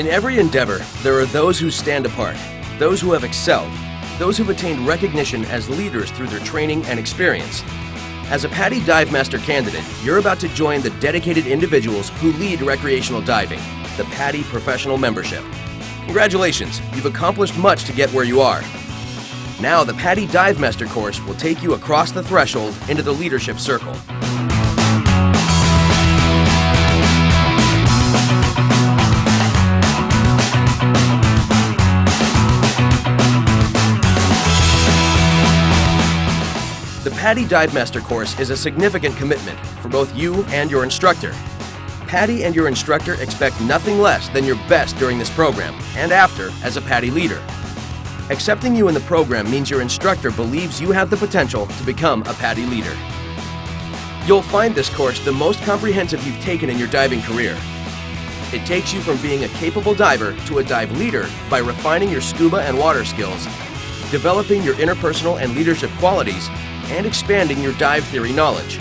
every endeavor, there are those who stand apart, those who have excelled, those who've attained recognition as leaders through their training and experience. As a Paddy Dive Master candidate, you're about to join the dedicated individuals who lead recreational diving, the Paddy Professional Membership. Congratulations, you've accomplished much to get where you are. Now the Paddy Dive Master course will take you across the threshold into the leadership circle. The Paddy Dive Master course is a significant commitment for both you and your instructor. Paddy and your instructor expect nothing less than your best during this program and after as a Paddy leader. Accepting you in the program means your instructor believes you have the potential to become a Paddy leader. You'll find this course the most comprehensive you've taken in your diving career. It takes you from being a capable diver to a dive leader by refining your scuba and water skills, developing your interpersonal and leadership qualities, and expanding your dive theory knowledge.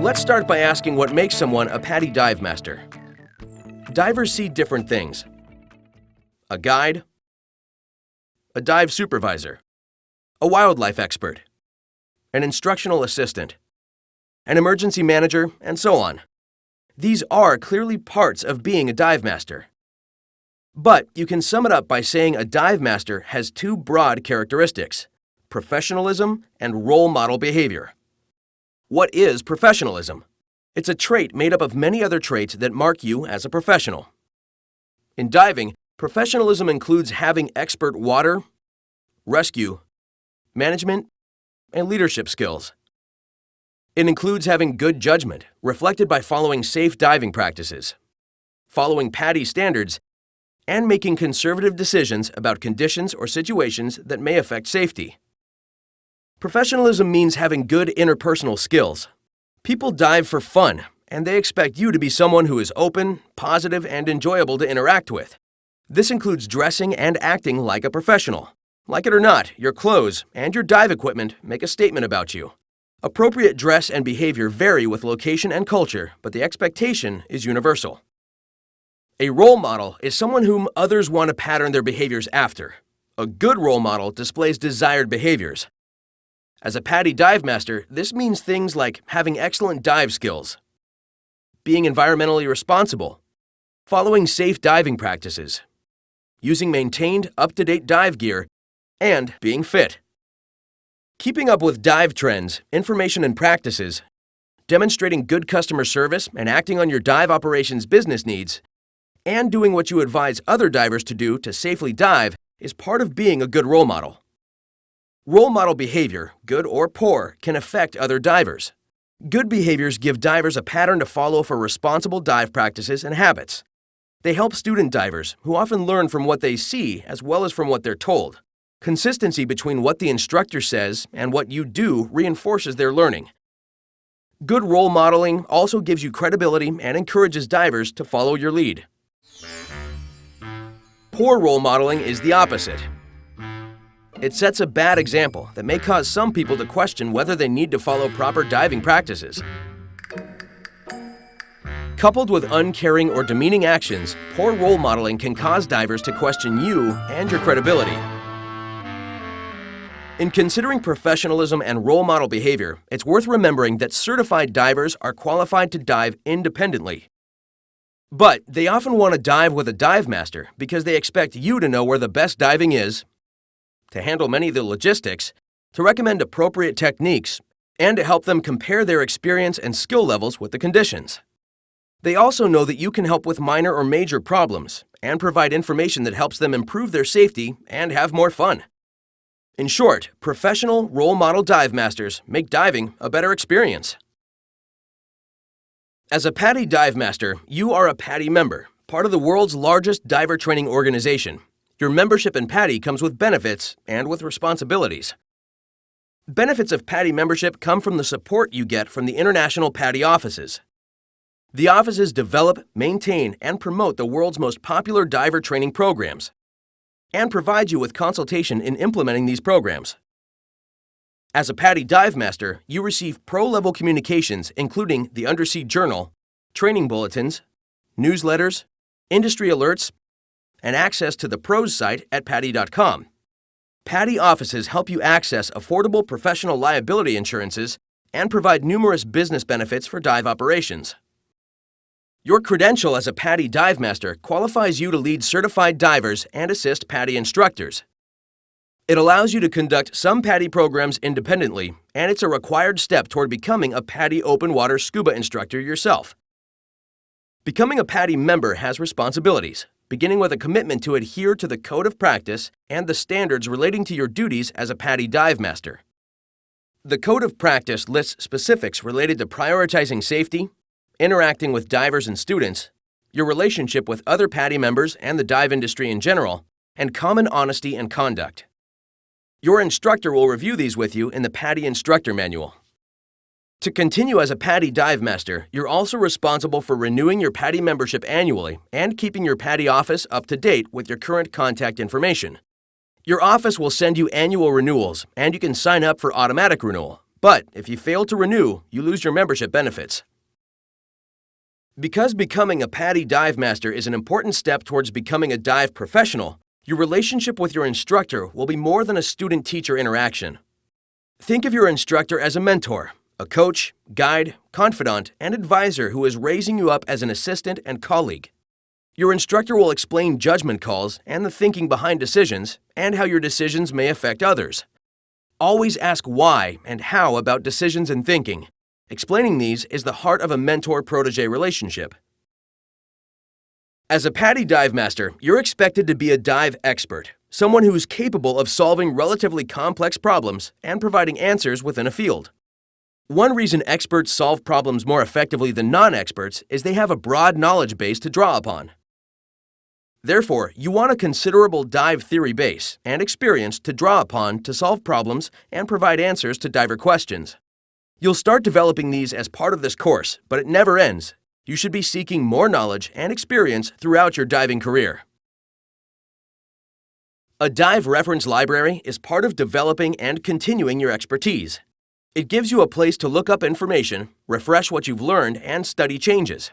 Let's start by asking what makes someone a Paddy Dive Master. Divers see different things. A guide, a dive supervisor, a wildlife expert, an instructional assistant, an emergency manager, and so on. These are clearly parts of being a dive master. But you can sum it up by saying a dive master has two broad characteristics: professionalism and role model behavior. What is professionalism? It's a trait made up of many other traits that mark you as a professional. In diving, professionalism includes having expert water, rescue, management, and leadership skills. It includes having good judgment, reflected by following safe diving practices, following Paddy standards, and making conservative decisions about conditions or situations that may affect safety. Professionalism means having good interpersonal skills. People dive for fun, and they expect you to be someone who is open, positive, and enjoyable to interact with. This includes dressing and acting like a professional. Like it or not, your clothes and your dive equipment make a statement about you. Appropriate dress and behavior vary with location and culture, but the expectation is universal. A role model is someone whom others want to pattern their behaviors after. A good role model displays desired behaviors. As a Paddy Dive Master, this means things like having excellent dive skills, being environmentally responsible, following safe diving practices, using maintained, up-to-date dive gear, and being fit. Keeping up with dive trends, information, and practices, demonstrating good customer service and acting on your dive operations business needs, and doing what you advise other divers to do to safely dive is part of being a good role model. Role model behavior, good or poor, can affect other divers. Good behaviors give divers a pattern to follow for responsible dive practices and habits. They help student divers, who often learn from what they see as well as from what they're told. Consistency between what the instructor says and what you do reinforces their learning. Good role modeling also gives you credibility and encourages divers to follow your lead. Poor role modeling is the opposite. It sets a bad example that may cause some people to question whether they need to follow proper diving practices. Coupled with uncaring or demeaning actions, poor role modeling can cause divers to question you and your credibility. In considering professionalism and role model behavior, it's worth remembering that certified divers are qualified to dive independently. But they often want to dive with a dive master because they expect you to know where the best diving is, to handle many of the logistics, to recommend appropriate techniques, and to help them compare their experience and skill levels with the conditions. They also know that you can help with minor or major problems and provide information that helps them improve their safety and have more fun. In short, professional role model dive masters make diving a better experience. As a Paddy Dive Master, you are a Paddy member, part of the world's largest diver training organization. Your membership in Paddy comes with benefits and with responsibilities. Benefits of Paddy membership come from the support you get from the international Paddy offices. The offices develop, maintain, and promote the world's most popular diver training programs. and provide you with consultation in implementing these programs. As a Paddy Dive Master, you receive pro-level communications including the Undersea Journal, training bulletins, newsletters, industry alerts, and access to the pros site at Paddy.com. Paddy offices help you access affordable professional liability insurances and provide numerous business benefits for dive operations. Your credential as a Paddy Dive Master qualifies you to lead certified divers and assist Paddy instructors. It allows you to conduct some Paddy programs independently, and it's a required step toward becoming a Paddy open water scuba instructor yourself. Becoming a Paddy member has responsibilities, beginning with a commitment to adhere to the code of practice and the standards relating to your duties as a Paddy Dive Master. The code of practice lists specifics related to prioritizing safety, interacting with divers and students, your relationship with other Paddy members and the dive industry in general, and common honesty and conduct. Your instructor will review these with you in the Paddy Instructor Manual. To continue as a Paddy Dive Master, you're also responsible for renewing your Paddy membership annually and keeping your Paddy office up to date with your current contact information. Your office will send you annual renewals, and you can sign up for automatic renewal. But if you fail to renew, you lose your membership benefits. Because becoming a Paddy Dive Master is an important step towards becoming a dive professional, your relationship with your instructor will be more than a student-teacher interaction. Think of your instructor as a mentor, a coach, guide, confidant, and advisor who is raising you up as an assistant and colleague. Your instructor will explain judgment calls and the thinking behind decisions and how your decisions may affect others. Always ask why and how about decisions and thinking. Explaining these is the heart of a mentor-protege relationship. As a Paddy Dive Master, you're expected to be a dive expert, someone who is capable of solving relatively complex problems and providing answers within a field. One reason experts solve problems more effectively than non-experts is they have a broad knowledge base to draw upon. Therefore, you want a considerable dive theory base and experience to draw upon to solve problems and provide answers to diver questions. You'll start developing these as part of this course, but it never ends. You should be seeking more knowledge and experience throughout your diving career. A dive reference library is part of developing and continuing your expertise. It gives you a place to look up information, refresh what you've learned, and study changes.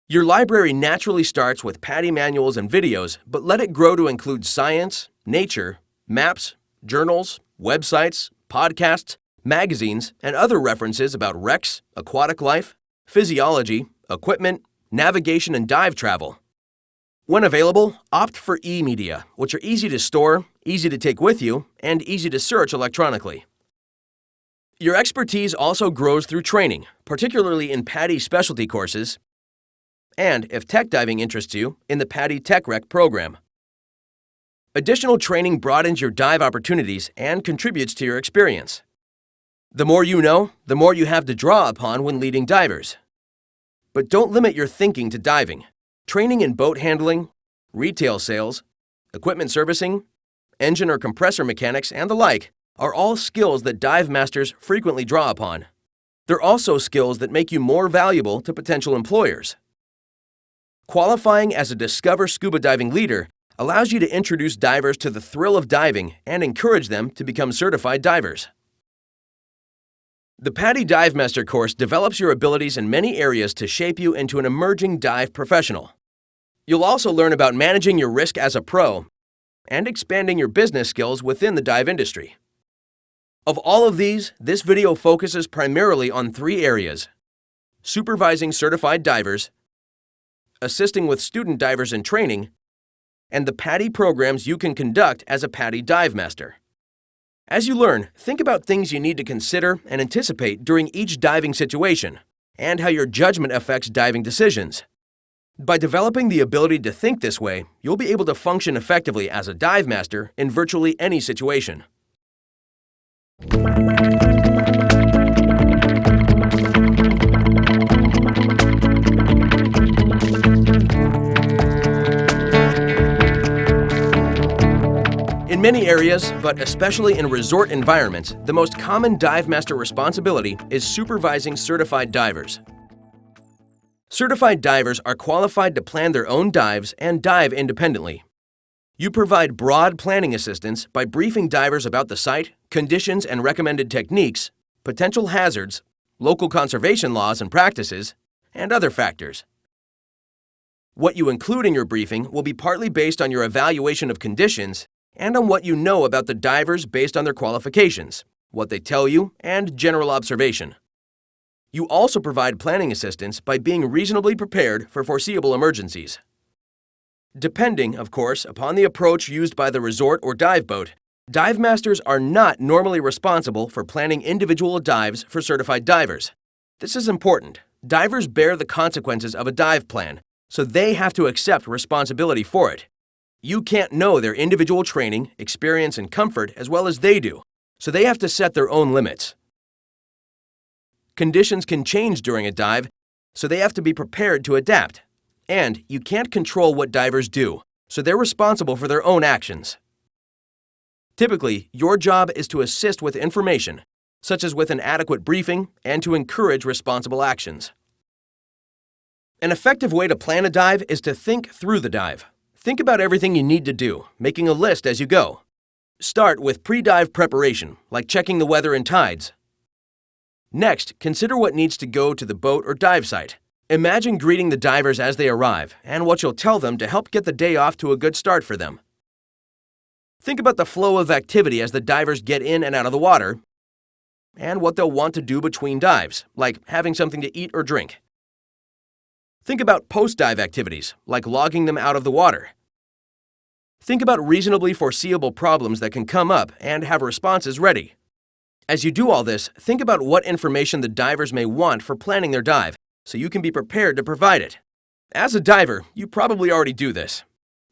Your library naturally starts with Paddy manuals and videos, but let it grow to include science, nature, maps, journals, websites, podcasts, magazines, and other references about wrecks, aquatic life, physiology, equipment, navigation, and dive travel. When available, opt for e-media, which are easy to store, easy to take with you, and easy to search electronically. Your expertise also grows through training, particularly in Paddy specialty courses, and, if tech diving interests you, in the Paddy Tech Rec program. Additional training broadens your dive opportunities and contributes to your experience. The more you know, the more you have to draw upon when leading divers. But don't limit your thinking to diving. Training in boat handling, retail sales, equipment servicing, engine or compressor mechanics, and the like are all skills that dive masters frequently draw upon. They're also skills that make you more valuable to potential employers. Qualifying as a Discover Scuba Diving Leader allows you to introduce divers to the thrill of diving and encourage them to become certified divers. The Paddy Dive Master course develops your abilities in many areas to shape you into an emerging dive professional. You'll also learn about managing your risk as a pro and expanding your business skills within the dive industry. Of all of these, this video focuses primarily on 3 areas: supervising certified divers, assisting with student divers in training, and the Paddy programs you can conduct as a Paddy Dive Master. As you learn, think about things you need to consider and anticipate during each diving situation, and how your judgment affects diving decisions. By developing the ability to think this way, you'll be able to function effectively as a dive master in virtually any situation. In many areas, but especially in resort environments, the most common dive master responsibility is supervising certified divers. Certified divers are qualified to plan their own dives and dive independently. You provide broad planning assistance by briefing divers about the site, conditions and recommended techniques, potential hazards, local conservation laws and practices, and other factors. What you include in your briefing will be partly based on your evaluation of conditions and on what you know about the divers based on their qualifications, what they tell you, and general observation. You also provide planning assistance by being reasonably prepared for foreseeable emergencies. Depending, of course, upon the approach used by the resort or dive boat, dive masters are not normally responsible for planning individual dives for certified divers. This is important. Divers bear the consequences of a dive plan, so they have to accept responsibility for it. You can't know their individual training, experience, and comfort as well as they do, so they have to set their own limits. Conditions can change during a dive, so they have to be prepared to adapt. And you can't control what divers do, so they're responsible for their own actions. Typically, your job is to assist with information, such as with an adequate briefing, and to encourage responsible actions. An effective way to plan a dive is to think through the dive. Think about everything you need to do, making a list as you go. Start with pre-dive preparation, like checking the weather and tides. Next, consider what needs to go to the boat or dive site. Imagine greeting the divers as they arrive and what you'll tell them to help get the day off to a good start for them. Think about the flow of activity as the divers get in and out of the water and what they'll want to do between dives, like having something to eat or drink. Think about post-dive activities, like logging them out of the water. Think about reasonably foreseeable problems that can come up and have responses ready. As you do all this, think about what information the divers may want for planning their dive, so you can be prepared to provide it. As a diver, you probably already do this.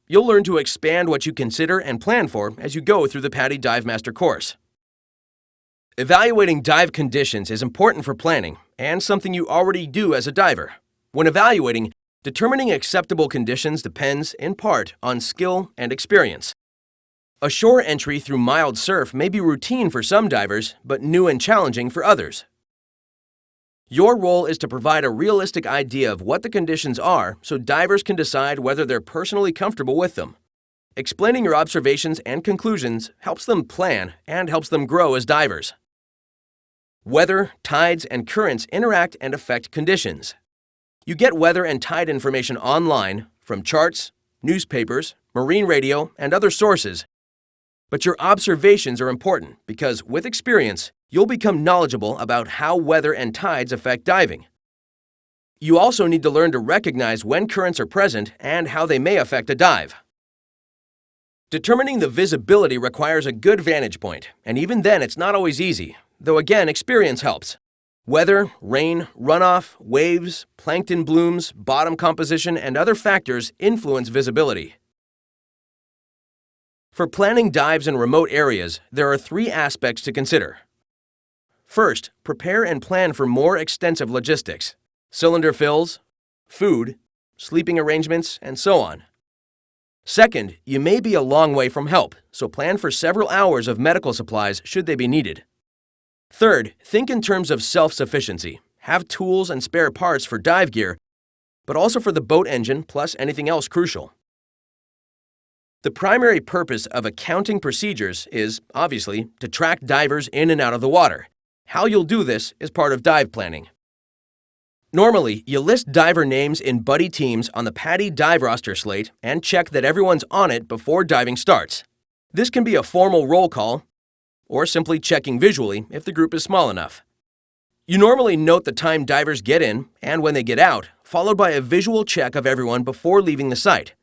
You'll learn to expand what you consider and plan for as you go through the Paddy Dive Master course. Evaluating dive conditions is important for planning and something you already do as a diver. When evaluating, determining acceptable conditions depends, in part, on skill and experience. A shore entry through mild surf may be routine for some divers, but new and challenging for others. Your role is to provide a realistic idea of what the conditions are so divers can decide whether they're personally comfortable with them. Explaining your observations and conclusions helps them plan and helps them grow as divers. Weather, tides, and currents interact and affect conditions. You get weather and tide information online from charts, newspapers, marine radio, and other sources. But your observations are important because, with experience, you'll become knowledgeable about how weather and tides affect diving. You also need to learn to recognize when currents are present and how they may affect a dive. Determining the visibility requires a good vantage point, and even then it's not always easy, though again, experience helps. Weather, rain, runoff, waves, plankton blooms, bottom composition, and other factors influence visibility. For planning dives in remote areas, there are 3 aspects to consider. First, prepare and plan for more extensive logistics: cylinder fills, food, sleeping arrangements, and so on. Second, you may be a long way from help, so plan for several hours of medical supplies should they be needed. Third, think in terms of self-sufficiency. Have tools and spare parts for dive gear, but also for the boat engine plus anything else crucial. The primary purpose of accounting procedures is, obviously, to track divers in and out of the water. How you'll do this is part of dive planning. Normally, you list diver names in buddy teams on the Paddy dive roster slate and check that everyone's on it before diving starts. This can be a formal roll call, or simply checking visually if the group is small enough. You normally note the time divers get in and when they get out, followed by a visual check of everyone before leaving the site.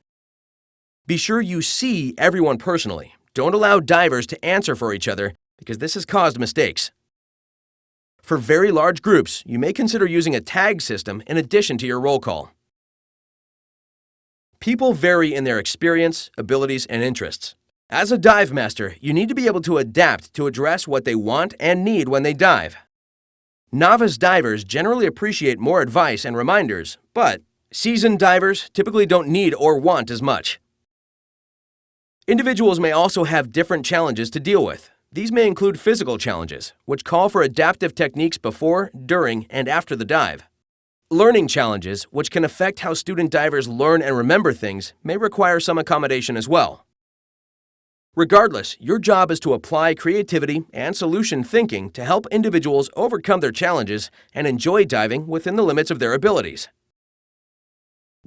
Be sure you see everyone personally. Don't allow divers to answer for each other because this has caused mistakes. For very large groups, you may consider using a tag system in addition to your roll call. People vary in their experience, abilities, and interests. As a dive master, you need to be able to adapt to address what they want and need when they dive. Novice divers generally appreciate more advice and reminders, but seasoned divers typically don't need or want as much. Individuals may also have different challenges to deal with. These may include physical challenges, which call for adaptive techniques before, during, and after the dive. Learning challenges, which can affect how student divers learn and remember things, may require some accommodation as well. Regardless, your job is to apply creativity and solution thinking to help individuals overcome their challenges and enjoy diving within the limits of their abilities.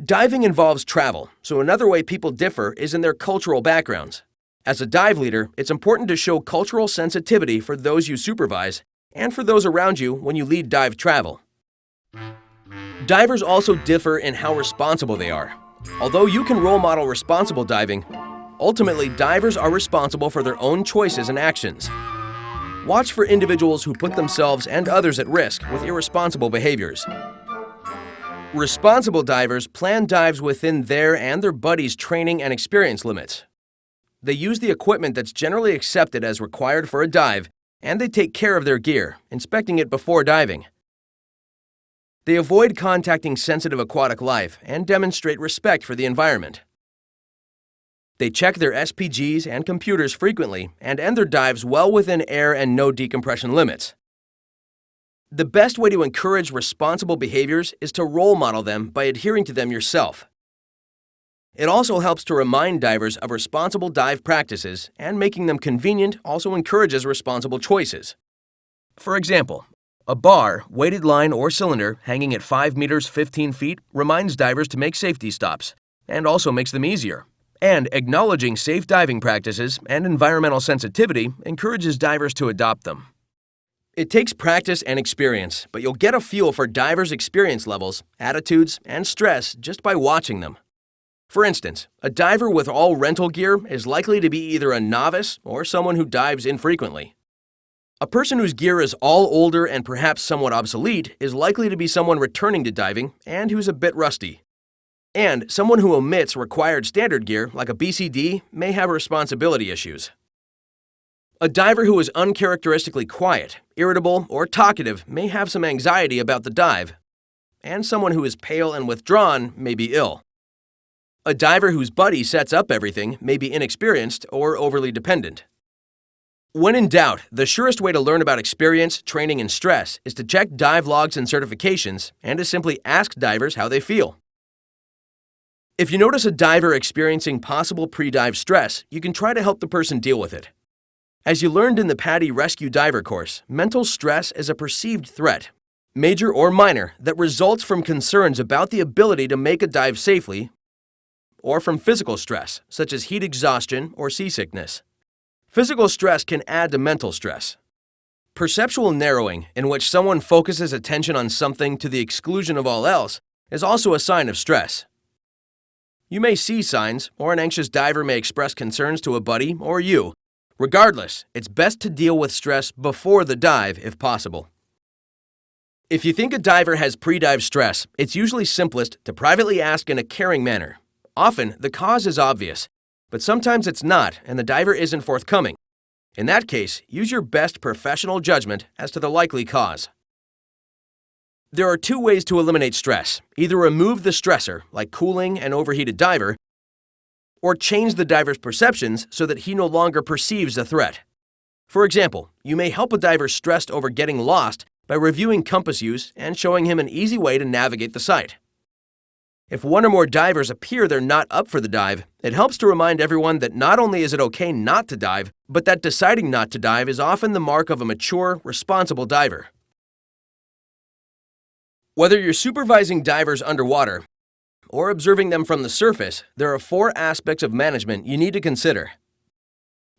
Diving involves travel, so another way people differ is in their cultural backgrounds. As a dive leader, it's important to show cultural sensitivity for those you supervise and for those around you when you lead dive travel. Divers also differ in how responsible they are. Although you can role model responsible diving, ultimately divers are responsible for their own choices and actions. Watch for individuals who put themselves and others at risk with irresponsible behaviors. Responsible divers plan dives within their and their buddies' training and experience limits. They use the equipment that's generally accepted as required for a dive, and they take care of their gear, inspecting it before diving. They avoid contacting sensitive aquatic life and demonstrate respect for the environment. They check their SPGs and computers frequently and end their dives well within air and no decompression limits. The best way to encourage responsible behaviors is to role model them by adhering to them yourself. It also helps to remind divers of responsible dive practices, and making them convenient also encourages responsible choices. For example, a bar, weighted line, or cylinder hanging at 5 meters 15 feet reminds divers to make safety stops, and also makes them easier. And acknowledging safe diving practices and environmental sensitivity encourages divers to adopt them. It takes practice and experience, but you'll get a feel for divers' experience levels, attitudes, and stress just by watching them. For instance, a diver with all rental gear is likely to be either a novice or someone who dives infrequently. A person whose gear is all older and perhaps somewhat obsolete is likely to be someone returning to diving and who's a bit rusty. And someone who omits required standard gear, like a BCD, may have responsibility issues. A diver who is uncharacteristically quiet, irritable, or talkative may have some anxiety about the dive, and someone who is pale and withdrawn may be ill. A diver whose buddy sets up everything may be inexperienced or overly dependent. When in doubt, the surest way to learn about experience, training, and stress is to check dive logs and certifications and to simply ask divers how they feel. If you notice a diver experiencing possible pre-dive stress, you can try to help the person deal with it. As you learned in the Paddy Rescue Diver course, mental stress is a perceived threat, major or minor, that results from concerns about the ability to make a dive safely, or from physical stress, such as heat exhaustion or seasickness. Physical stress can add to mental stress. Perceptual narrowing, in which someone focuses attention on something to the exclusion of all else, is also a sign of stress. You may see signs, or an anxious diver may express concerns to a buddy or you. Regardless, it's best to deal with stress before the dive if possible. If you think a diver has pre-dive stress, it's usually simplest to privately ask in a caring manner. Often, the cause is obvious, but sometimes it's not and the diver isn't forthcoming. In that case, use your best professional judgment as to the likely cause. There are 2 ways to eliminate stress. Either remove the stressor, like cooling an overheated diver, or change the diver's perceptions so that he no longer perceives a threat. For example, you may help a diver stressed over getting lost by reviewing compass use and showing him an easy way to navigate the site. If one or more divers appear they're not up for the dive, it helps to remind everyone that not only is it okay not to dive, but that deciding not to dive is often the mark of a mature, responsible diver. Whether you're supervising divers underwater or observing them from the surface, there are 4 aspects of management you need to consider.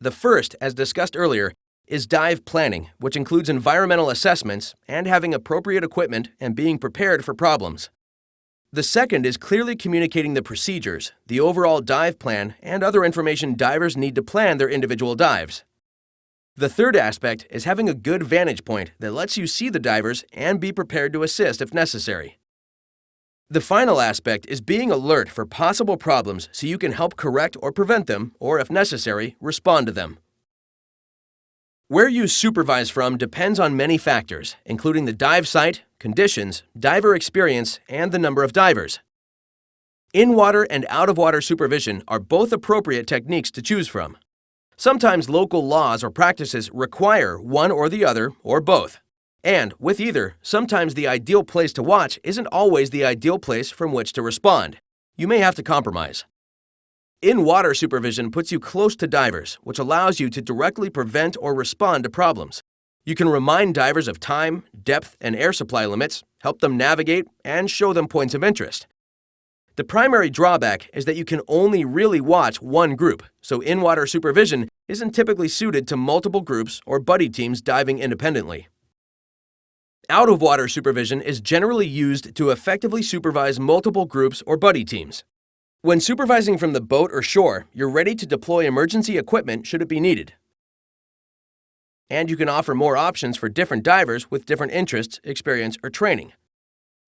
The first, as discussed earlier, is dive planning, which includes environmental assessments and having appropriate equipment and being prepared for problems. The second is clearly communicating the procedures, the overall dive plan, and other information divers need to plan their individual dives. The third aspect is having a good vantage point that lets you see the divers and be prepared to assist if necessary. The final aspect is being alert for possible problems so you can help correct or prevent them, or if necessary, respond to them. Where you supervise from depends on many factors, including the dive site, conditions, diver experience, and the number of divers. In-water and out-of-water supervision are both appropriate techniques to choose from. Sometimes local laws or practices require one or the other, or both. And, with either, sometimes the ideal place to watch isn't always the ideal place from which to respond. You may have to compromise. In-water supervision puts you close to divers, which allows you to directly prevent or respond to problems. You can remind divers of time, depth, and air supply limits, help them navigate, and show them points of interest. The primary drawback is that you can only really watch one group, so in-water supervision isn't typically suited to multiple groups or buddy teams diving independently. Out-of-water supervision is generally used to effectively supervise multiple groups or buddy teams. When supervising from the boat or shore, you're ready to deploy emergency equipment should it be needed. And you can offer more options for different divers with different interests, experience, or training.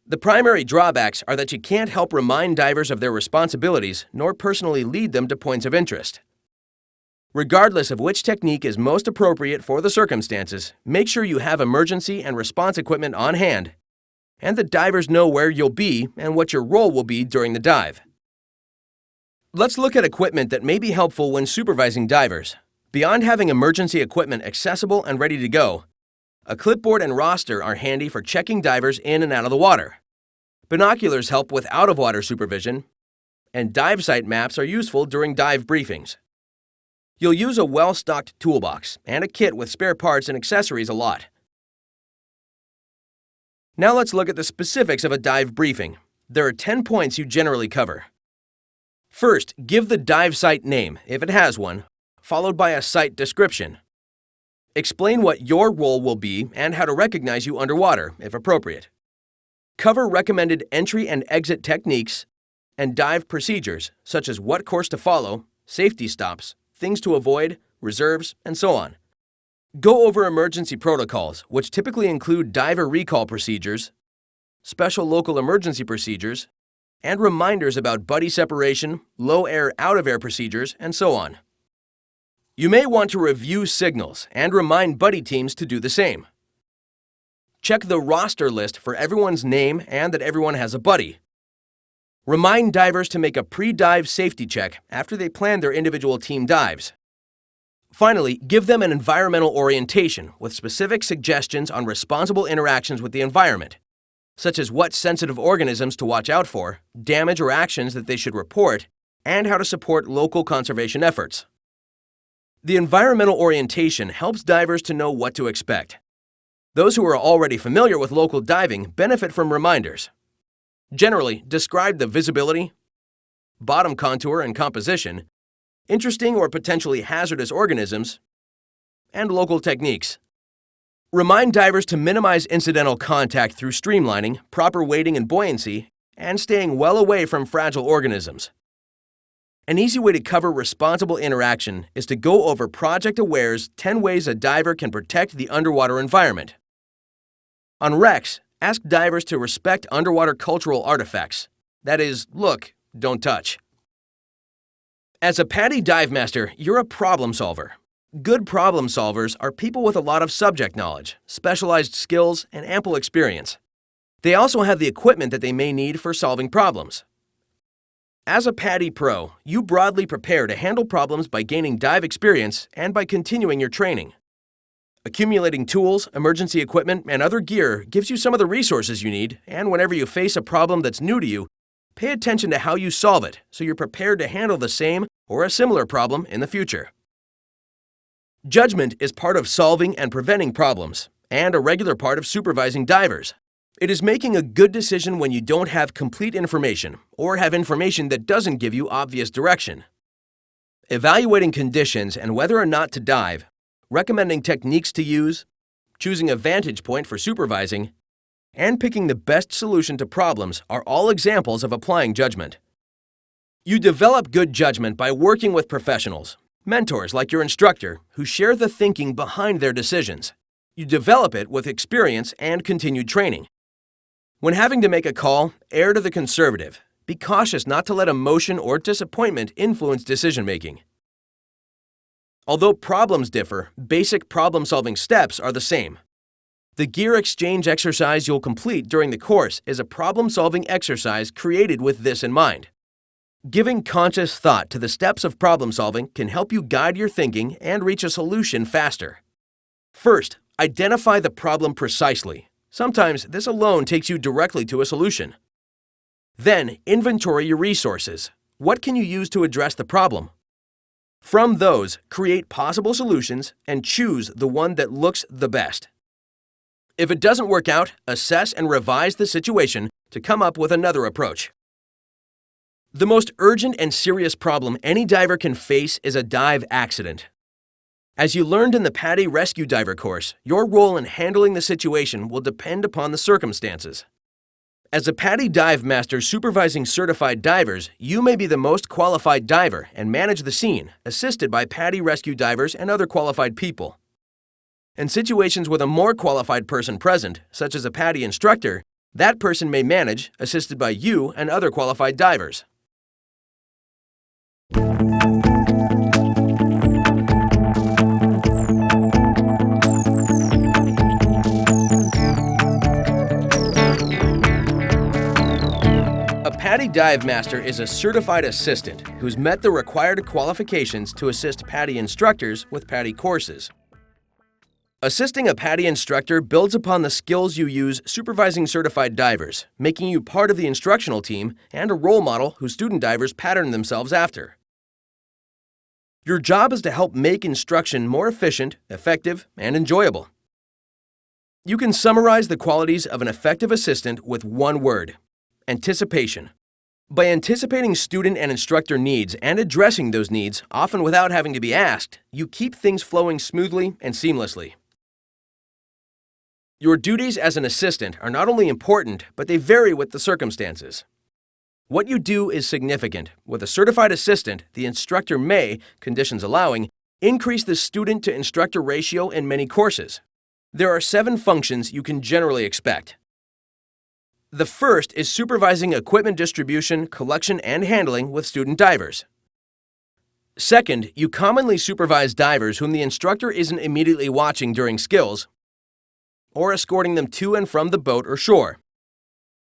The primary drawbacks are that you can't help remind divers of their responsibilities nor personally lead them to points of interest. Regardless of which technique is most appropriate for the circumstances, make sure you have emergency and response equipment on hand, and the divers know where you'll be and what your role will be during the dive. Let's look at equipment that may be helpful when supervising divers. Beyond having emergency equipment accessible and ready to go, a clipboard and roster are handy for checking divers in and out of the water. Binoculars help with out-of-water supervision, and dive site maps are useful during dive briefings. You'll use a well-stocked toolbox and a kit with spare parts and accessories a lot. Now let's look at the specifics of a dive briefing. There are 10 points you generally cover. First, give the dive site name, if it has one, followed by a site description. Explain what your role will be and how to recognize you underwater, if appropriate. Cover recommended entry and exit techniques and dive procedures, such as what course to follow, safety stops, things to avoid, reserves, and so on. Go over emergency protocols, which typically include diver recall procedures, special local emergency procedures, and reminders about buddy separation, low air, out of air procedures, and so on. You may want to review signals and remind buddy teams to do the same. Check the roster list for everyone's name and that everyone has a buddy. Remind divers to make a pre-dive safety check after they plan their individual team dives. Finally, give them an environmental orientation with specific suggestions on responsible interactions with the environment, such as what sensitive organisms to watch out for, damage or actions that they should report, and how to support local conservation efforts. The environmental orientation helps divers to know what to expect. Those who are already familiar with local diving benefit from reminders. Generally, describe the visibility, bottom contour and composition, interesting or potentially hazardous organisms, and local techniques. Remind divers to minimize incidental contact through streamlining, proper weighting and buoyancy, and staying well away from fragile organisms. An easy way to cover responsible interaction is to go over Project Aware's 10 ways a diver can protect the underwater environment. On Rex, ask divers to respect underwater cultural artifacts. That is, look, don't touch. As a Paddy dive master, you're a problem solver. Good problem solvers are people with a lot of subject knowledge, specialized skills, and ample experience. They also have the equipment that they may need for solving problems. As a Paddy pro, you broadly prepare to handle problems by gaining dive experience and by continuing your training. Accumulating tools, emergency equipment, and other gear gives you some of the resources you need, and whenever you face a problem that's new to you, pay attention to how you solve it so you're prepared to handle the same or a similar problem in the future. Judgment is part of solving and preventing problems, and a regular part of supervising divers. It is making a good decision when you don't have complete information or have information that doesn't give you obvious direction. Evaluating conditions and whether or not to dive, recommending techniques to use, choosing a vantage point for supervising, and picking the best solution to problems are all examples of applying judgment. You develop good judgment by working with professionals, mentors like your instructor, who share the thinking behind their decisions. You develop it with experience and continued training. When having to make a call, err to the conservative. Be cautious not to let emotion or disappointment influence decision-making. Although problems differ, basic problem-solving steps are the same. The gear exchange exercise you'll complete during the course is a problem-solving exercise created with this in mind. Giving conscious thought to the steps of problem-solving can help you guide your thinking and reach a solution faster. First, identify the problem precisely. Sometimes this alone takes you directly to a solution. Then, inventory your resources. What can you use to address the problem? From those, create possible solutions and choose the one that looks the best. If it doesn't work out, assess and revise the situation to come up with another approach. The most urgent and serious problem any diver can face is a dive accident. As you learned in the Paddy Rescue Diver course, your role in handling the situation will depend upon the circumstances. As a Paddy Dive Master supervising certified divers, you may be the most qualified diver and manage the scene, assisted by Paddy rescue divers and other qualified people. In situations with a more qualified person present, such as a Paddy instructor, that person may manage, assisted by you and other qualified divers. A Paddy Dive Master is a certified assistant who's met the required qualifications to assist Paddy instructors with Paddy courses. Assisting a Paddy instructor builds upon the skills you use supervising certified divers, making you part of the instructional team and a role model who student divers pattern themselves after. Your job is to help make instruction more efficient, effective, and enjoyable. You can summarize the qualities of an effective assistant with one word: anticipation. By anticipating student and instructor needs and addressing those needs, often without having to be asked, you keep things flowing smoothly and seamlessly. Your duties as an assistant are not only important, but they vary with the circumstances. What you do is significant. With a certified assistant, the instructor may, conditions allowing, increase the student to instructor ratio in many courses. There are 7 functions you can generally expect. The first is supervising equipment distribution, collection, and handling with student divers. Second, you commonly supervise divers whom the instructor isn't immediately watching during skills or escorting them to and from the boat or shore.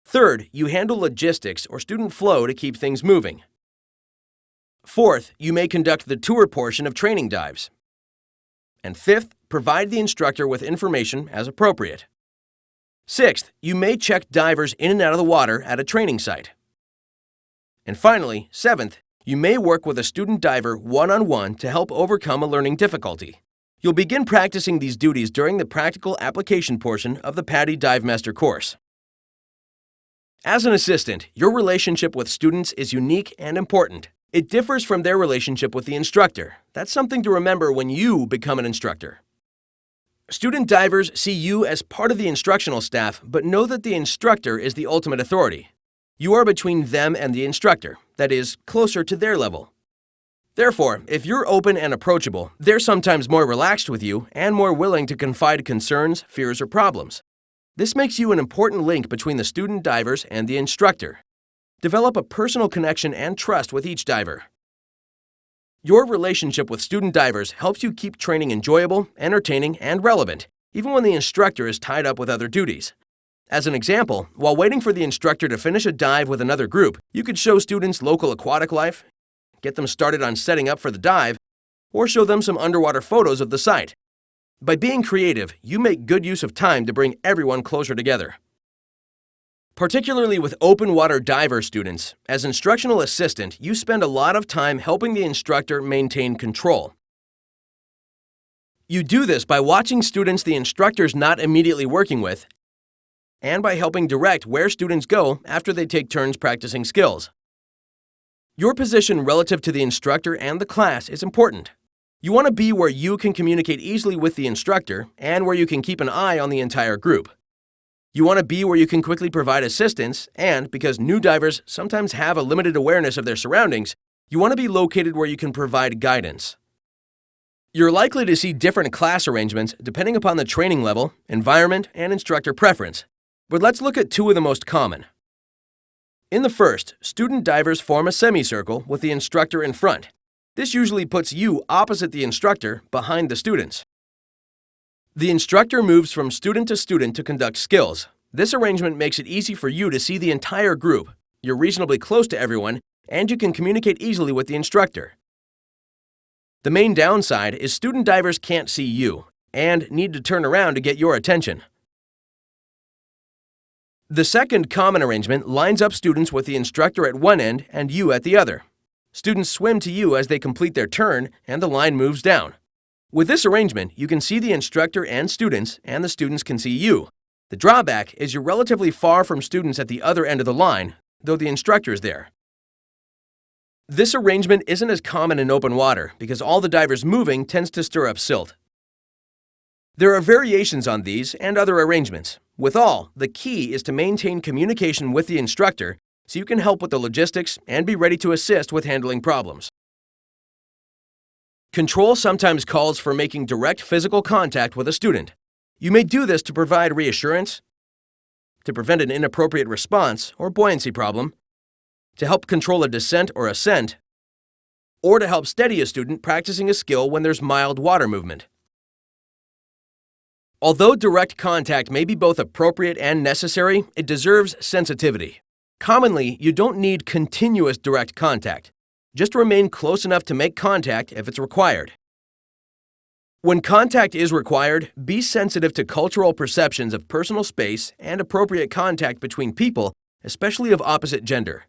Third, you handle logistics or student flow to keep things moving. Fourth, you may conduct the tour portion of training dives. And fifth, provide the instructor with information as appropriate. Sixth, you may check divers in and out of the water at a training site. And finally, seventh, you may work with a student diver one-on-one to help overcome a learning difficulty. You'll begin practicing these duties during the practical application portion of the Paddy Dive Master course. As an assistant, your relationship with students is unique and important. It differs from their relationship with the instructor. That's something to remember when you become an instructor. Student divers see you as part of the instructional staff, but know that the instructor is the ultimate authority. You are between them and the instructor, that is, closer to their level. Therefore, if you're open and approachable, they're sometimes more relaxed with you and more willing to confide concerns, fears, or problems. This makes you an important link between the student divers and the instructor. Develop a personal connection and trust with each diver. Your relationship with student divers helps you keep training enjoyable, entertaining, and relevant, even when the instructor is tied up with other duties. As an example, while waiting for the instructor to finish a dive with another group, you could show students local aquatic life, get them started on setting up for the dive, or show them some underwater photos of the site. By being creative, you make good use of time to bring everyone closer together. Particularly with open water diver students, as instructional assistant, you spend a lot of time helping the instructor maintain control. You do this by watching students the instructor's not immediately working with, and by helping direct where students go after they take turns practicing skills. Your position relative to the instructor and the class is important. You want to be where you can communicate easily with the instructor and where you can keep an eye on the entire group. You want to be where you can quickly provide assistance, and because new divers sometimes have a limited awareness of their surroundings, you want to be located where you can provide guidance. You're likely to see different class arrangements depending upon the training level, environment, and instructor preference. But let's look at 2 of the most common. In the first, student divers form a semicircle with the instructor in front. This usually puts you opposite the instructor, behind the students. The instructor moves from student to conduct skills. This arrangement makes it easy for you to see the entire group. You're reasonably close to everyone, and you can communicate easily with the instructor. The main downside is student divers can't see you and need to turn around to get your attention. The second common arrangement lines up students with the instructor at one end and you at the other. Students swim to you as they complete their turn, and the line moves down. With this arrangement, you can see the instructor and the students can see you. The drawback is you're relatively far from students at the other end of the line, though the instructor is there. This arrangement isn't as common in open water because all the divers moving tends to stir up silt. There are variations on these and other arrangements. With all, the key is to maintain communication with the instructor so you can help with the logistics and be ready to assist with handling problems. Control sometimes calls for making direct physical contact with a student. You may do this to provide reassurance, to prevent an inappropriate response or buoyancy problem, to help control a descent or ascent, or to help steady a student practicing a skill when there's mild water movement. Although direct contact may be both appropriate and necessary, it deserves sensitivity. Commonly, you don't need continuous direct contact. Just remain close enough to make contact if it's required. When contact is required, be sensitive to cultural perceptions of personal space and appropriate contact between people, especially of opposite gender.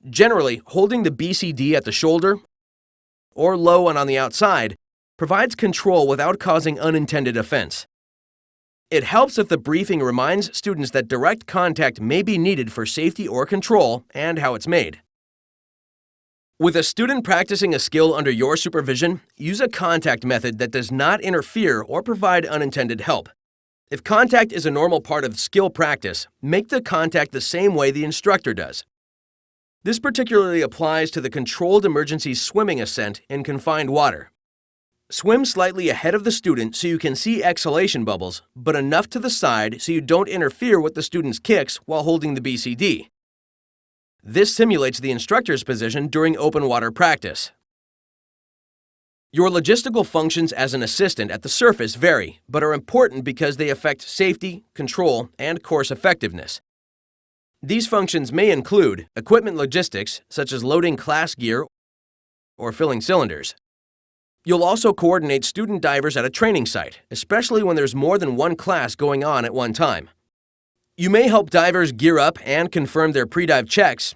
Generally, holding the BCD at the shoulder or low and on the outside provides control without causing unintended offense. It helps if the briefing reminds students that direct contact may be needed for safety or control and how it's made. With a student practicing a skill under your supervision, use a contact method that does not interfere or provide unintended help. If contact is a normal part of skill practice, make the contact the same way the instructor does. This particularly applies to the controlled emergency swimming ascent in confined water. Swim slightly ahead of the student so you can see exhalation bubbles, but enough to the side so you don't interfere with the student's kicks while holding the BCD. This simulates the instructor's position during open water practice. Your logistical functions as an assistant at the surface vary, but are important because they affect safety, control, and course effectiveness. These functions may include equipment logistics, such as loading class gear or filling cylinders. You'll also coordinate student divers at a training site, especially when there's more than one class going on at one time. You may help divers gear up and confirm their pre-dive checks,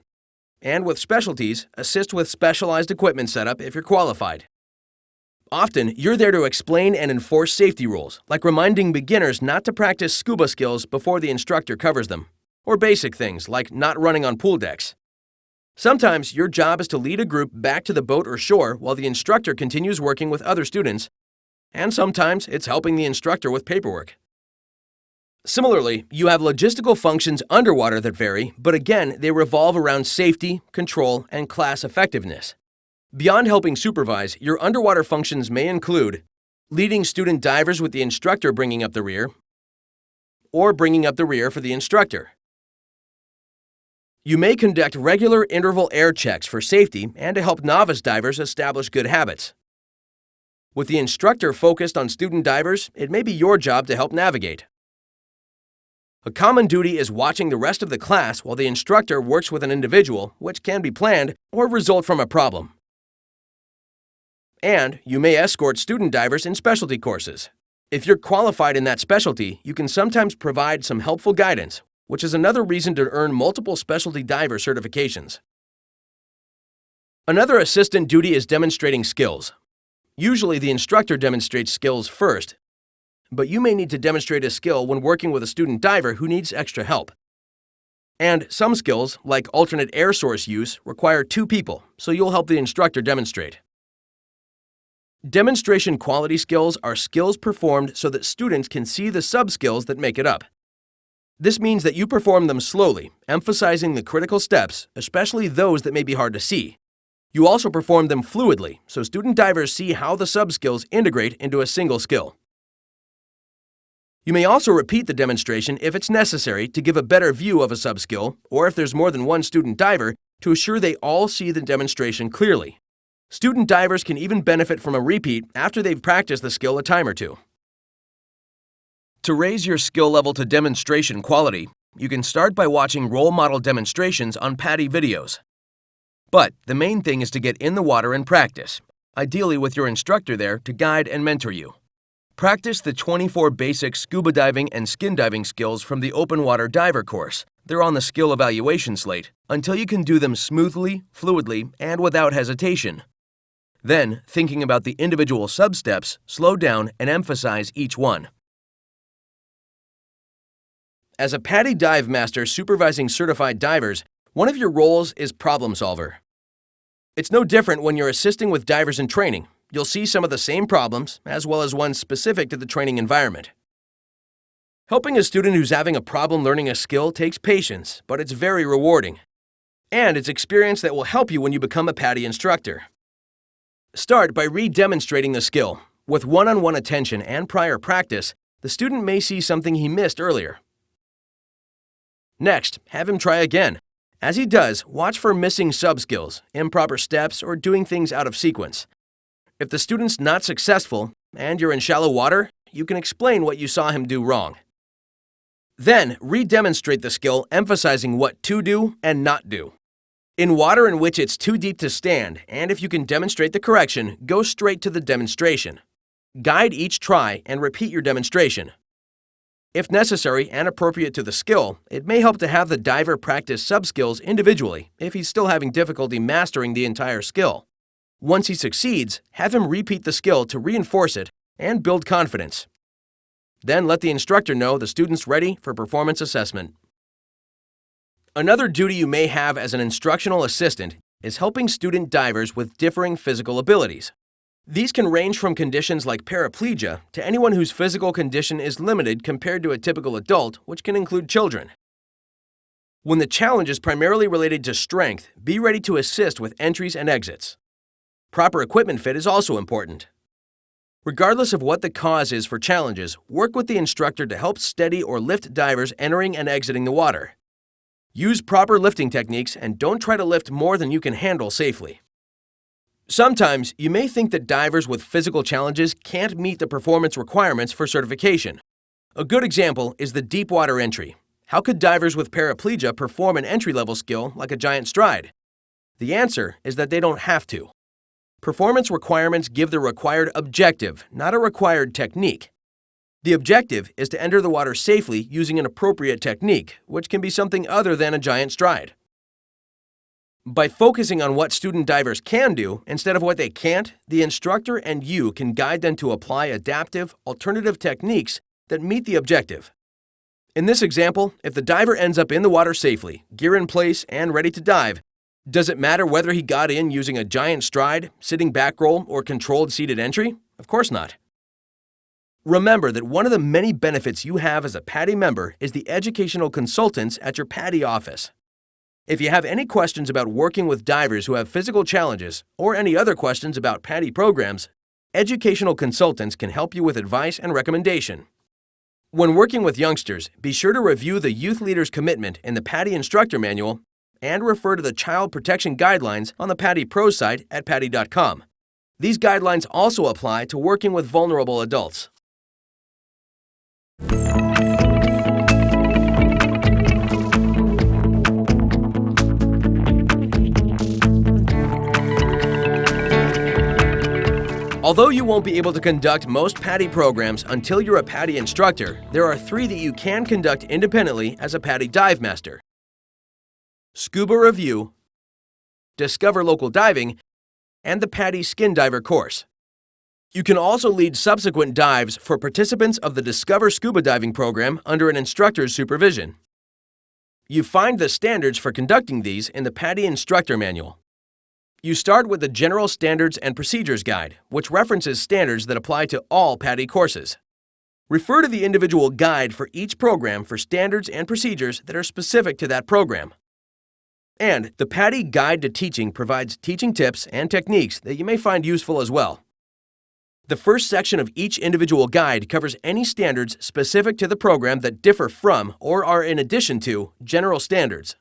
and with specialties, assist with specialized equipment setup if you're qualified. Often, you're there to explain and enforce safety rules, like reminding beginners not to practice scuba skills before the instructor covers them, or basic things like not running on pool decks. Sometimes, your job is to lead a group back to the boat or shore while the instructor continues working with other students, and sometimes it's helping the instructor with paperwork. Similarly, you have logistical functions underwater that vary, but again, they revolve around safety, control, and class effectiveness. Beyond helping supervise, your underwater functions may include leading student divers with the instructor bringing up the rear, or bringing up the rear for the instructor. You may conduct regular interval air checks for safety and to help novice divers establish good habits. With the instructor focused on student divers, it may be your job to help navigate. A common duty is watching the rest of the class while the instructor works with an individual, which can be planned or result from a problem. And you may escort student divers in specialty courses. If you're qualified in that specialty, you can sometimes provide some helpful guidance, which is another reason to earn multiple specialty diver certifications. Another assistant duty is demonstrating skills. Usually the instructor demonstrates skills first, but you may need to demonstrate a skill when working with a student diver who needs extra help. And some skills, like alternate air source use, require two people, so you'll help the instructor demonstrate. Demonstration quality skills are skills performed so that students can see the sub-skills that make it up. This means that you perform them slowly, emphasizing the critical steps, especially those that may be hard to see. You also perform them fluidly, so student divers see how the sub-skills integrate into a single skill. You may also repeat the demonstration if it's necessary to give a better view of a sub-skill, or if there's more than one student diver, to assure they all see the demonstration clearly. Student divers can even benefit from a repeat after they've practiced the skill a time or two. To raise your skill level to demonstration quality, you can start by watching role model demonstrations on Paddy videos. But the main thing is to get in the water and practice, ideally with your instructor there to guide and mentor you. Practice the 24 basic scuba diving and skin diving skills from the open water diver course, they're on the skill evaluation slate until you can do them smoothly, fluidly, and without hesitation. Then, thinking about the individual sub-steps, slow down and emphasize each one. As a Paddy Dive Master supervising certified divers, one of your roles is problem solver. It's no different when you're assisting with divers in training. You'll see some of the same problems, as well as ones specific to the training environment. Helping a student who's having a problem learning a skill takes patience, but it's very rewarding. And it's experience that will help you when you become a Paddy instructor. Start by re-demonstrating the skill. With one-on-one attention and prior practice, the student may see something he missed earlier. Next, have him try again. As he does, watch for missing sub-skills, improper steps, or doing things out of sequence. If the student's not successful, and you're in shallow water, you can explain what you saw him do wrong. Then, re-demonstrate the skill, emphasizing what to do and not do. In water in which it's too deep to stand, and if you can demonstrate the correction, go straight to the demonstration. Guide each try and repeat your demonstration. If necessary and appropriate to the skill, it may help to have the diver practice sub-skills individually if he's still having difficulty mastering the entire skill. Once he succeeds, have him repeat the skill to reinforce it and build confidence. Then let the instructor know the student's ready for performance assessment. Another duty you may have as an instructional assistant is helping student divers with differing physical abilities. These can range from conditions like paraplegia to anyone whose physical condition is limited compared to a typical adult, which can include children. When the challenge is primarily related to strength, be ready to assist with entries and exits. Proper equipment fit is also important. Regardless of what the cause is for challenges, work with the instructor to help steady or lift divers entering and exiting the water. Use proper lifting techniques and don't try to lift more than you can handle safely. Sometimes, you may think that divers with physical challenges can't meet the performance requirements for certification. A good example is the deep water entry. How could divers with paraplegia perform an entry-level skill like a giant stride? The answer is that they don't have to. Performance requirements give the required objective, not a required technique. The objective is to enter the water safely using an appropriate technique, which can be something other than a giant stride. By focusing on what student divers can do instead of what they can't, the instructor and you can guide them to apply adaptive, alternative techniques that meet the objective. In this example, if the diver ends up in the water safely, gear in place, and ready to dive, does it matter whether he got in using a giant stride, sitting back roll, or controlled seated entry? Of course not. Remember that one of the many benefits you have as a Paddy member is the educational consultants at your Paddy office. If you have any questions about working with divers who have physical challenges or any other questions about Paddy programs, educational consultants can help you with advice and recommendation. When working with youngsters, be sure to review the Youth Leader's Commitment in the Paddy Instructor Manual and refer to the Child Protection Guidelines on the Paddy Pro site at paddy.com. These guidelines also apply to working with vulnerable adults. Although you won't be able to conduct most Paddy programs until you're a Paddy instructor, there are 3 that you can conduct independently as a Paddy Dive Master: Scuba Review, Discover Local Diving, and the Paddy Skin Diver course. You can also lead subsequent dives for participants of the Discover Scuba Diving program under an instructor's supervision. You find the standards for conducting these in the Paddy Instructor Manual. You start with the General Standards and Procedures Guide, which references standards that apply to all Paddy courses. Refer to the individual guide for each program for standards and procedures that are specific to that program. And the Paddy Guide to Teaching provides teaching tips and techniques that you may find useful as well. The first section of each individual guide covers any standards specific to the program that differ from or are in addition to general standards.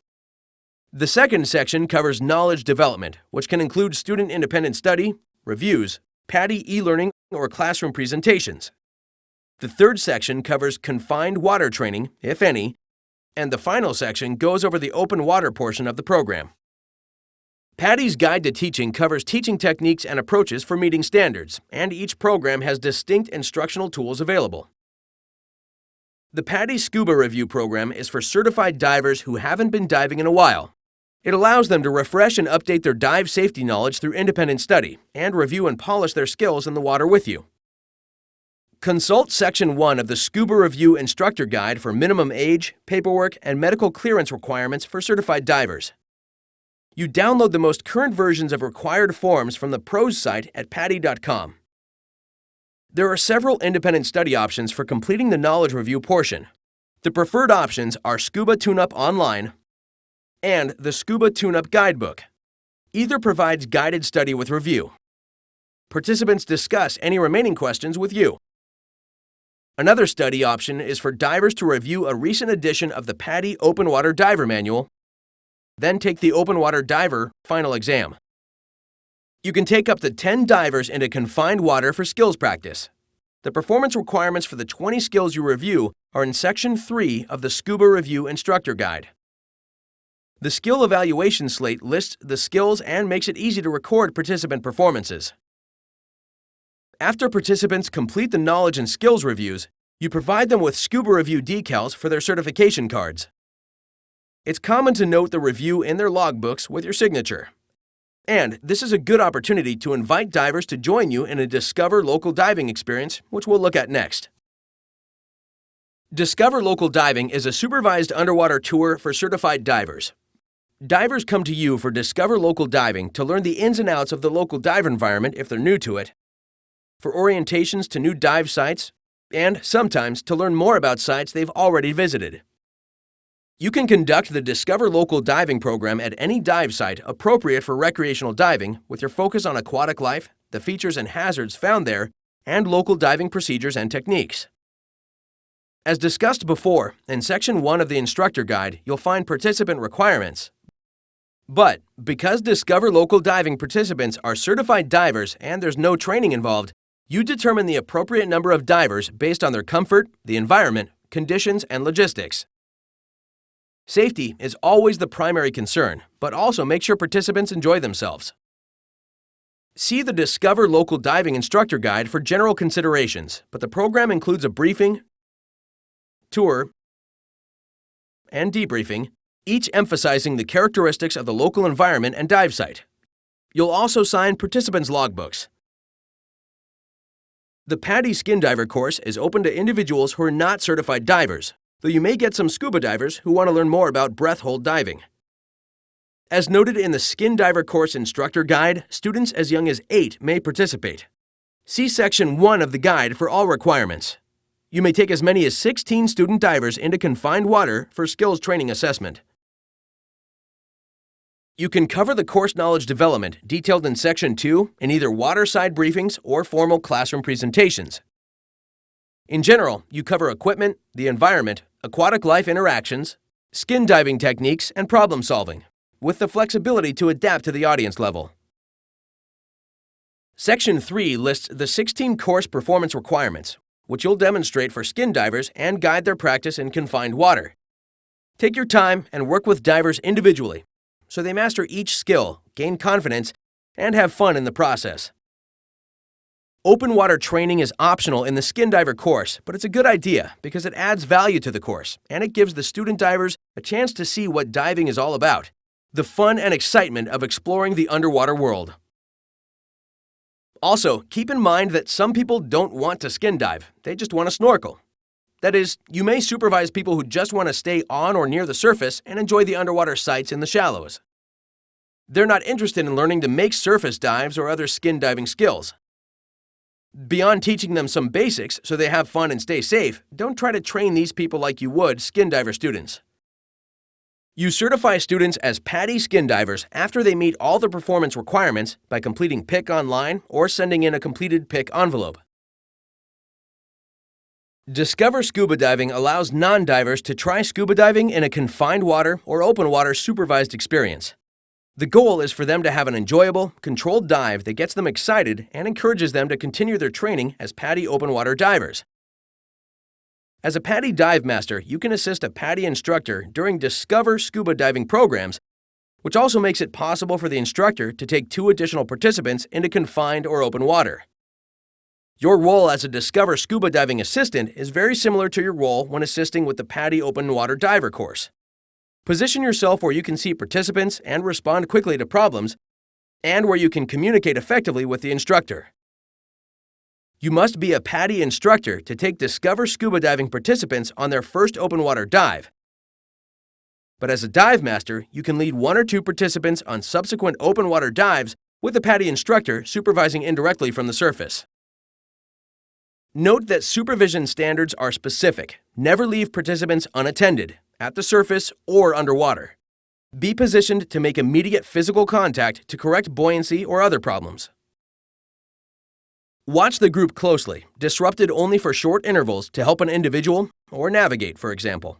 The second section covers knowledge development, which can include student independent study, reviews, Paddy e-learning, or classroom presentations. The third section covers confined water training, if any, and the final section goes over the open water portion of the program. Paddy's Guide to Teaching covers teaching techniques and approaches for meeting standards, and each program has distinct instructional tools available. The Paddy Scuba Review program is for certified divers who haven't been diving in a while. It allows them to refresh and update their dive safety knowledge through independent study and review and polish their skills in the water with you. Consult Section 1 of the Scuba Review Instructor Guide for minimum age, paperwork, and medical clearance requirements for certified divers. You download the most current versions of required forms from the pros site at paddy.com. There are several independent study options for completing the knowledge review portion. The preferred options are Scuba Tune-Up Online and the Scuba Tune-Up Guidebook. Either provides guided study with review. Participants discuss any remaining questions with you. Another study option is for divers to review a recent edition of the Paddy Open Water Diver Manual, then take the Open Water Diver final exam. You can take up to 10 divers into confined water for skills practice. The performance requirements for the 20 skills you review are in Section 3 of the Scuba Review Instructor Guide. The skill evaluation slate lists the skills and makes it easy to record participant performances. After participants complete the knowledge and skills reviews, you provide them with Scuba Review decals for their certification cards. It's common to note the review in their logbooks with your signature. And this is a good opportunity to invite divers to join you in a Discover Local Diving experience, which we'll look at next. Discover Local Diving is a supervised underwater tour for certified divers. Divers come to you for Discover Local Diving to learn the ins and outs of the local dive environment if they're new to it, for orientations to new dive sites, and sometimes to learn more about sites they've already visited. You can conduct the Discover Local Diving program at any dive site appropriate for recreational diving with your focus on aquatic life, the features and hazards found there, and local diving procedures and techniques. As discussed before, in Section 1 of the Instructor Guide, you'll find participant requirements. But because Discover Local Diving participants are certified divers and there's no training involved, you determine the appropriate number of divers based on their comfort, the environment, conditions, and logistics. Safety is always the primary concern, but also make sure participants enjoy themselves. See the Discover Local Diving Instructor Guide for general considerations, but the program includes a briefing, tour, and debriefing, each emphasizing the characteristics of the local environment and dive site. You'll also sign participants' logbooks. The Paddy Skin Diver course is open to individuals who are not certified divers, though you may get some scuba divers who want to learn more about breath hold diving. As noted in the Skin Diver Course Instructor Guide, students as young as 8 may participate. See Section 1 of the guide for all requirements. You may take as many as 16 student divers into confined water for skills training assessment. You can cover the course knowledge development detailed in Section 2 in either waterside briefings or formal classroom presentations. In general, you cover equipment, the environment, aquatic life interactions, skin diving techniques, and problem solving, with the flexibility to adapt to the audience level. Section 3 lists the 16 course performance requirements, which you'll demonstrate for skin divers and guide their practice in confined water. Take your time and work with divers individually, so they master each skill, gain confidence, and have fun in the process. Open water training is optional in the Skin Diver course, but it's a good idea because it adds value to the course and it gives the student divers a chance to see what diving is all about, the fun and excitement of exploring the underwater world. Also, keep in mind that some people don't want to skin dive, they just want to snorkel. That is, you may supervise people who just want to stay on or near the surface and enjoy the underwater sights in the shallows. They're not interested in learning to make surface dives or other skin diving skills. Beyond teaching them some basics so they have fun and stay safe, don't try to train these people like you would skin diver students. You certify students as Paddy skin divers after they meet all the performance requirements by completing PIC online or sending in a completed PIC envelope. Discover Scuba Diving allows non-divers to try scuba diving in a confined water or open water supervised experience. The goal is for them to have an enjoyable, controlled dive that gets them excited and encourages them to continue their training as Paddy open water divers. As a Paddy dive master, you can assist a Paddy instructor during Discover Scuba Diving programs, which also makes it possible for the instructor to take 2 additional participants into confined or open water. Your role as a Discover Scuba Diving Assistant is very similar to your role when assisting with the Paddy Open Water Diver course. Position yourself where you can see participants and respond quickly to problems, and where you can communicate effectively with the instructor. You must be a Paddy instructor to take Discover Scuba Diving participants on their first open water dive. But as a dive master, you can lead 1 or 2 participants on subsequent open water dives with the Paddy instructor supervising indirectly from the surface. Note that supervision standards are specific. Never leave participants unattended, at the surface or underwater. Be positioned to make immediate physical contact to correct buoyancy or other problems. Watch the group closely, disrupted only for short intervals to help an individual or navigate, for example.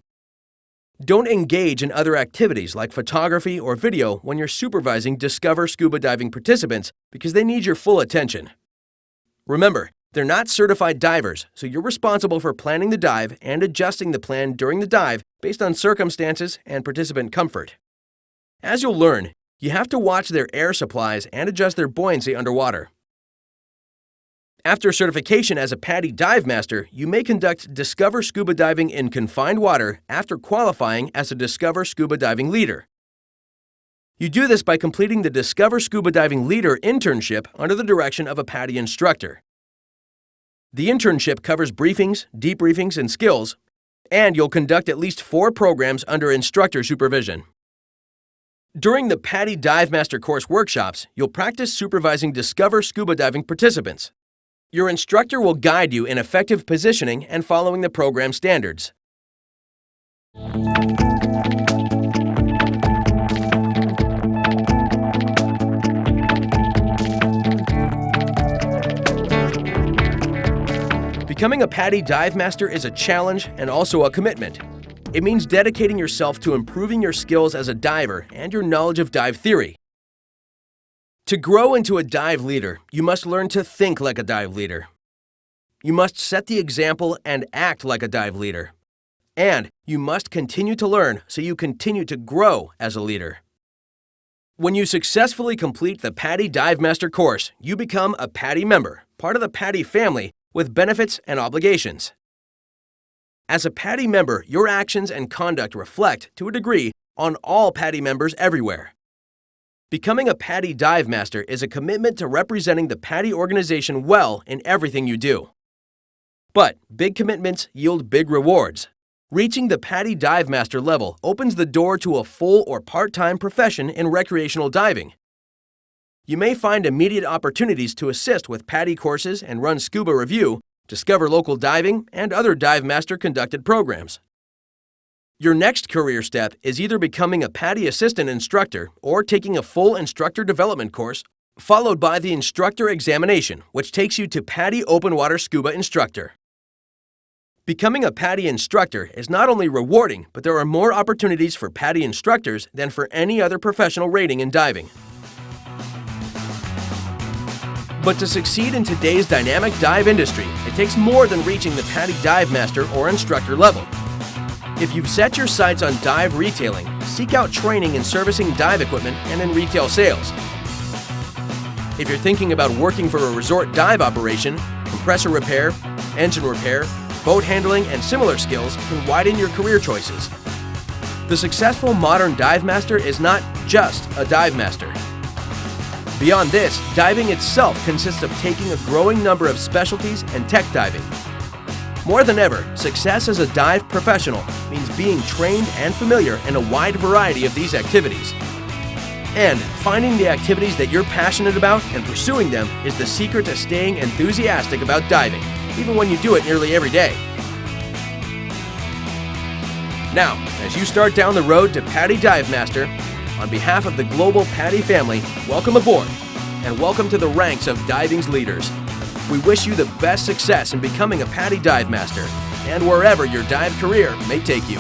Don't engage in other activities like photography or video when you're supervising Discover Scuba Diving participants because they need your full attention. Remember, they're not certified divers, so you're responsible for planning the dive and adjusting the plan during the dive based on circumstances and participant comfort. As you'll learn, you have to watch their air supplies and adjust their buoyancy underwater. After certification as a Paddy Dive Master, you may conduct Discover Scuba Diving in confined water after qualifying as a Discover Scuba Diving Leader. You do this by completing the Discover Scuba Diving Leader Internship under the direction of a Paddy instructor. The internship covers briefings, debriefings, and skills, and you'll conduct at least 4 programs under instructor supervision. During the Paddy Dive Master course workshops, you'll practice supervising Discover Scuba Diving participants. Your instructor will guide you in effective positioning and following the program standards. Becoming a Paddy Dive Master is a challenge and also a commitment. It means dedicating yourself to improving your skills as a diver and your knowledge of dive theory. To grow into a dive leader, you must learn to think like a dive leader. You must set the example and act like a dive leader. And you must continue to learn so you continue to grow as a leader. When you successfully complete the Paddy Dive Master course, you become a Paddy member, part of the Paddy family, with benefits and obligations. As a Paddy member, your actions and conduct reflect, to a degree, on all Paddy members everywhere. Becoming a Paddy Dive Master is a commitment to representing the Paddy organization well in everything you do. But big commitments yield big rewards. Reaching the Paddy Dive Master level opens the door to a full or part-time profession in recreational diving. You may find immediate opportunities to assist with Paddy courses and run scuba review, discover local diving, and other Dive Master-conducted programs. Your next career step is either becoming a Paddy assistant instructor or taking a full instructor development course, followed by the instructor examination, which takes you to Paddy Open Water Scuba Instructor. Becoming a Paddy instructor is not only rewarding, but there are more opportunities for Paddy instructors than for any other professional rating in diving. But to succeed in today's dynamic dive industry, it takes more than reaching the Paddy Dive Master or instructor level. If you've set your sights on dive retailing, seek out training in servicing dive equipment and in retail sales. If you're thinking about working for a resort dive operation, compressor repair, engine repair, boat handling, and similar skills can widen your career choices. The successful modern dive master is not just a dive master. Beyond this, diving itself consists of taking a growing number of specialties and tech diving. More than ever, success as a dive professional means being trained and familiar in a wide variety of these activities. And finding the activities that you're passionate about and pursuing them is the secret to staying enthusiastic about diving, even when you do it nearly every day. Now, as you start down the road to Paddy Dive Master, on behalf of the global Paddy family, welcome aboard and welcome to the ranks of diving's leaders. We wish you the best success in becoming a Paddy Dive Master and wherever your dive career may take you.